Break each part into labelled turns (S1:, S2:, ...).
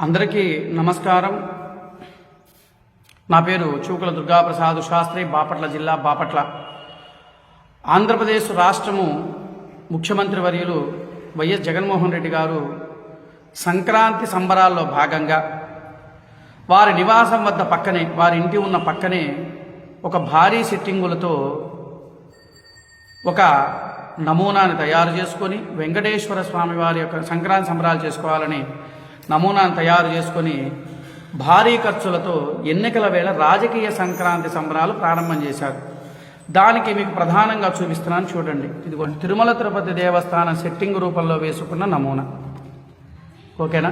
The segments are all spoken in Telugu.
S1: అందరికీ నమస్కారం. నా పేరు చూకుల దుర్గాప్రసాద్ శాస్త్రి, బాపట్ల జిల్లా, బాపట్ల. ఆంధ్రప్రదేశ్ రాష్ట్రము ముఖ్యమంత్రి వర్యులు వైఎస్ జగన్మోహన్ రెడ్డి గారు సంక్రాంతి సంబరాల్లో భాగంగా వారి నివాసం వద్ద పక్కనే, వారి ఇంటి ఉన్న పక్కనే ఒక భారీ సిట్టింగులతో ఒక నమూనాను తయారు చేసుకొని, వెంకటేశ్వర స్వామి వారి యొక్క సంక్రాంతి సంబరాలు చేసుకోవాలని నమూనాను తయారు చేసుకొని భారీ ఖర్చులతో ఎన్నికల వేళ రాజకీయ సంక్రాంతి సంబరాలు ప్రారంభం చేశారు. దానికి మీకు ప్రధానంగా చూపిస్తున్నాను, చూడండి. ఇదిగో తిరుమల తిరుపతి దేవస్థానం సెట్టింగ్ రూపంలో వేసుకున్న నమూనా. ఓకేనా?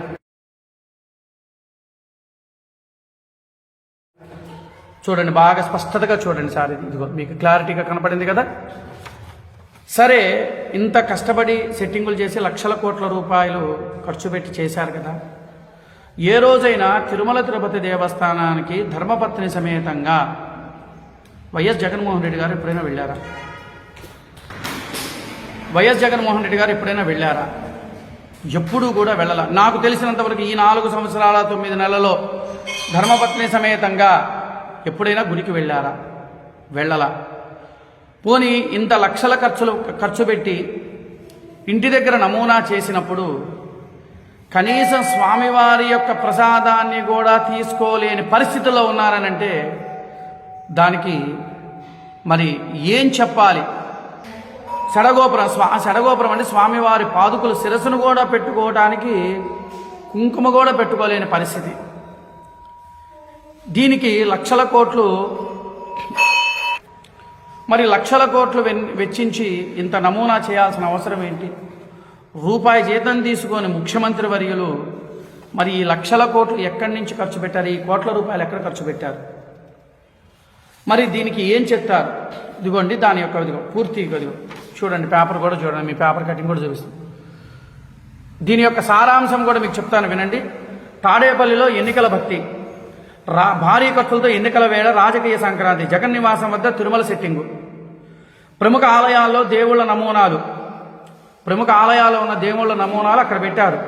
S1: చూడండి, బాగా స్పష్టతగా చూడండి సార్. ఇదిగో మీకు క్లారిటీగా కనపడింది కదా. సరే, ఇంత కష్టపడి సెట్టింగులు చేసి లక్షల కోట్ల రూపాయలు ఖర్చు పెట్టి చేశారు కదా. ఏ రోజైనా తిరుమల తిరుపతి దేవస్థానానికి ధర్మపత్ని సమేతంగా వైఎస్ జగన్మోహన్ రెడ్డి గారు ఎప్పుడైనా వెళ్ళారా? వైఎస్ జగన్మోహన్ రెడ్డి గారు ఎప్పుడైనా వెళ్ళారా? ఎప్పుడూ కూడా వెళ్ళాల. నాకు తెలిసినంతవరకు ఈ 4 సంవత్సరాల 9 నెలల్లో ధర్మపత్ని సమేతంగా ఎప్పుడైనా గుడికి వెళ్ళారా? వెళ్ళలా. పోనీ ఇంత లక్షల ఖర్చు పెట్టి ఇంటి దగ్గర నమూనా చేసినప్పుడు కనీసం స్వామివారి యొక్క ప్రసాదాన్ని కూడా తీసుకోలేని పరిస్థితుల్లో ఉన్నారనంటే దానికి మరి ఏం చెప్పాలి? షడగోపురం అంటే స్వామివారి పాదుకులు శిరస్సును కూడా పెట్టుకోవడానికి కుంకుమ కూడా పెట్టుకోలేని పరిస్థితి. దీనికి లక్షల కోట్లు వెచ్చించి ఇంత నమూనా చేయాల్సిన అవసరం ఏంటి? రూపాయి జీతం తీసుకొని ముఖ్యమంత్రి వర్యులు మరి ఈ లక్షల కోట్లు ఎక్కడి నుంచి ఖర్చు పెట్టారు? ఈ కోట్ల రూపాయలు ఎక్కడ ఖర్చు పెట్టారు? మరి దీనికి ఏం చెప్తారు? ఇదిగోండి, దాని యొక్క పూర్తిగా చూడండి. పేపర్ కూడా చూడండి, మీ పేపర్ కటింగ్ కూడా చూపిస్తుంది. దీని యొక్క సారాంశం కూడా మీకు చెప్తాను, వినండి. తాడేపల్లిలో ఎన్నికల భక్తి, భారీ ఖర్చులతో ఎన్నికల వేళ రాజకీయ సంక్రాంతి, జగన్ నివాసం వద్ద తిరుమల సెట్టింగు, ప్రముఖ ఆలయాల్లో దేవుళ్ల నమూనాలు, ప్రముఖ ఆలయాల్లో ఉన్న దేవుళ్ల నమూనాలు అక్కడ పెట్టారు.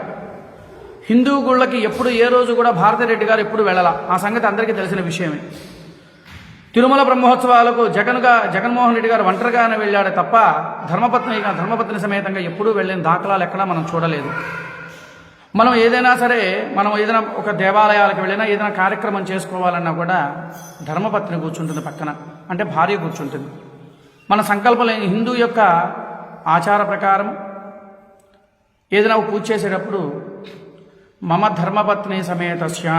S1: హిందూ గుళ్ళకి ఎప్పుడు ఏ రోజు కూడా భారతిరెడ్డి గారు ఎప్పుడు వెళ్ళాల, ఆ సంగతి అందరికీ తెలిసిన విషయమే. తిరుమల బ్రహ్మోత్సవాలకు జగన్మోహన్ రెడ్డి గారు ఒంటరిగానే వెళ్ళాడే తప్ప ధర్మపత్ని సమేతంగా ఎప్పుడూ వెళ్ళిన దాఖలాలు ఎక్కడా మనం చూడలేదు. మనం ఏదైనా ఒక దేవాలయాలకు వెళ్ళినా, ఏదైనా కార్యక్రమం చేసుకోవాలన్నా కూడా ధర్మపత్ని కూర్చుంటుంది పక్కన, అంటే భార్య కూర్చుంటుంది. మన సంకల్పం హిందూ యొక్క ఆచార ప్రకారం ఏదైనా పూజ చేసేటప్పుడు మమ ధర్మపత్ని సమేతస్య,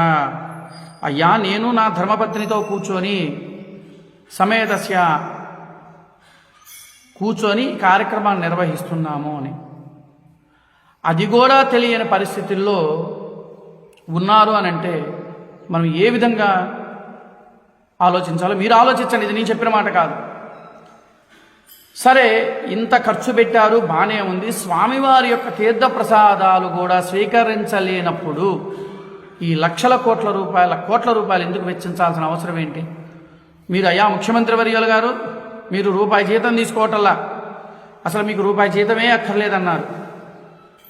S1: అయ్యా నేను నా ధర్మపత్నితో కూర్చొని కార్యక్రమాన్ని నిర్వహిస్తున్నాము అని. అది కూడా తెలియని పరిస్థితుల్లో ఉన్నారు అని అంటే మనం ఏ విధంగా ఆలోచించాలో మీరు ఆలోచించండి. ఇది నేను చెప్పిన మాట కాదు. సరే, ఇంత ఖర్చు పెట్టారు, బాగానే ఉంది. స్వామివారి యొక్క తీర్థ ప్రసాదాలు కూడా స్వీకరించలేనప్పుడు ఈ లక్షల కోట్ల రూపాయలు ఎందుకు వెచ్చించాల్సిన అవసరం ఏంటి? మీరు అయ్యా ముఖ్యమంత్రి వర్యులు గారు, మీరు రూపాయి జీతం తీసుకోవటల్లా, అసలు మీకు రూపాయి జీతమే అక్కర్లేదన్నారు.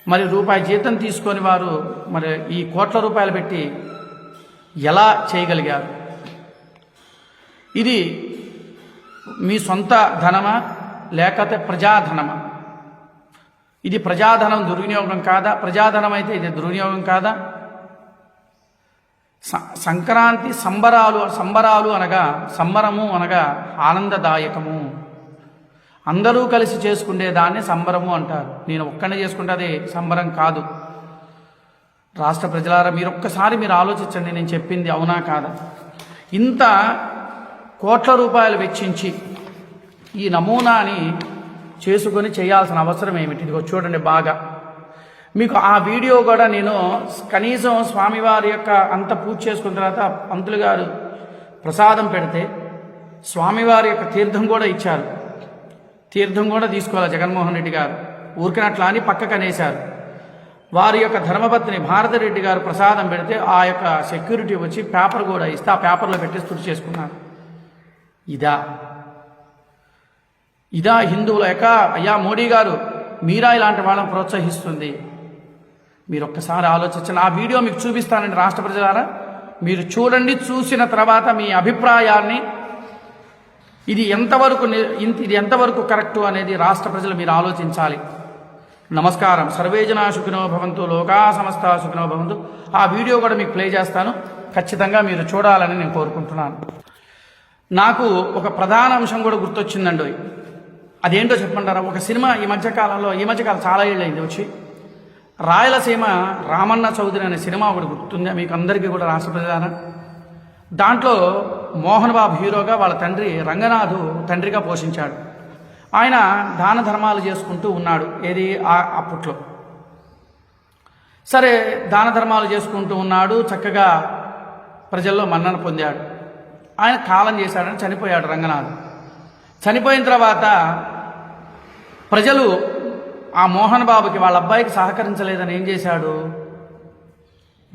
S1: మరి రూపాయి జీతం తీసుకొని వారు మరి ఈ కోట్ల రూపాయలు పెట్టి ఎలా చేయగలిగారు? ఇది మీ సొంత ధనమా లేకపోతే ప్రజాధనమా? ఇది ప్రజాధనం దుర్వినియోగం కాదా? ప్రజాధనం అయితే ఇది దుర్వినియోగం కాదా? సంక్రాంతి సంబరాలు అనగా ఆనందదాయకము. అందరూ కలిసి చేసుకునే దాన్ని సంబరము అంటారు. నేను ఒక్కనే చేసుకుంటే అది సంబరం కాదు. రాష్ట్ర ప్రజలారా, మీరు ఆలోచించండి, నేను చెప్పింది అవునా కాదా? ఇంత కోట్ల రూపాయలు వెచ్చించి ఈ నమూనాని చేసుకొని చేయాల్సిన అవసరం ఏమిటి? ఇదిగో చూడండి బాగా. మీకు ఆ వీడియో కూడా నేను కనీసం స్వామివారి యొక్క అంత పూజ చేసుకున్న తర్వాత పంతులు గారు ప్రసాదం పెడితే స్వామివారి యొక్క తీర్థం కూడా ఇచ్చారు. తీర్థం కూడా తీసుకోవాలి జగన్మోహన్ రెడ్డి గారు. ఊరికినట్లా అని పక్కకనేశారు. వారి యొక్క ధర్మపత్ని భారతిరెడ్డి గారు ప్రసాదం పెడితే ఆ యొక్క సెక్యూరిటీ వచ్చి పేపర్ కూడా ఇస్తే ఆ పేపర్లో పెట్టి తుడి చేసుకున్నారు. ఇదా హిందువుల యొక్క అయ్యా మోడీ గారు మీరా ఇలాంటి వాళ్ళని ప్రోత్సహిస్తుంది? మీరు ఒక్కసారి ఆలోచించండి. ఆ వీడియో మీకు చూపిస్తానండి రాష్ట్ర ప్రజలారా, మీరు చూడండి. చూసిన తర్వాత మీ అభిప్రాయాన్ని ఇది ఎంతవరకు కరెక్టు అనేది రాష్ట్ర ప్రజలు మీరు ఆలోచించాలి. నమస్కారం. సర్వే జనా సుఖినో భవంతు, లోకా సమస్తా సుఖినో భవంతు. ఆ వీడియో కూడా మీకు ప్లే చేస్తాను, ఖచ్చితంగా మీరు చూడాలని నేను కోరుకుంటున్నాను. నాకు ఒక ప్రధాన అంశం కూడా గుర్తొచ్చిందండి. అదేంటో చెప్పంటారా? ఒక సినిమా ఈ మధ్యకాలం చాలా ఏళ్ళైంది వచ్చి, రాయలసీమ రామన్న చౌదరి అనే సినిమా ఒకటి గుర్తుంది మీకు అందరికీ కూడా రాష్ట్ర ప్రజలారా. దాంట్లో మోహన్ బాబు హీరోగా, వాళ్ళ తండ్రి రంగనాథు తండ్రిగా పోషించాడు. ఆయన దాన ధర్మాలు చేసుకుంటూ ఉన్నాడు. ఏది అప్పట్లో సరే దాన ధర్మాలు చేసుకుంటూ ఉన్నాడు, చక్కగా ప్రజల్లో మన్నన పొందాడు. ఆయన కాలం చేశాడని చనిపోయాడు రంగనాథ్. చనిపోయిన తర్వాత ప్రజలు ఆ మోహన్ బాబుకి వాళ్ళ అబ్బాయికి సహకరించలేదని ఏం చేశాడు,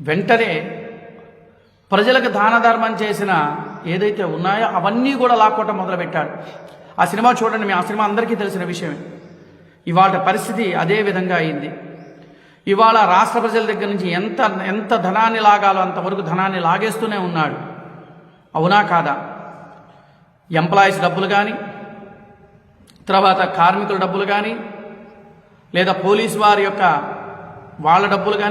S1: వెంటనే ప్రజలకు దాన ధర్మం చేసిన ఏదైతే ఉన్నాయో అవన్నీ కూడా లాక్కోవటం మొదలుపెట్టాడు. ఆ సినిమా చూడండి, ఆ సినిమా అందరికీ తెలిసిన విషయమే. ఇవాళ పరిస్థితి అదే విధంగా అయింది. ఇవాళ రాష్ట్ర ప్రజల దగ్గర నుంచి ఎంత ధనాన్ని లాగాలో అంతవరకు ధనాన్ని లాగేస్తూనే ఉన్నాడు. అవునా కాదా? ఎంప్లాయీస్ డబ్బులు కానీ, తర్వాత కార్మికుల డబ్బులు కానీ, లేదా పోలీసు వారి యొక్క వాళ్ళ డబ్బులు కానీ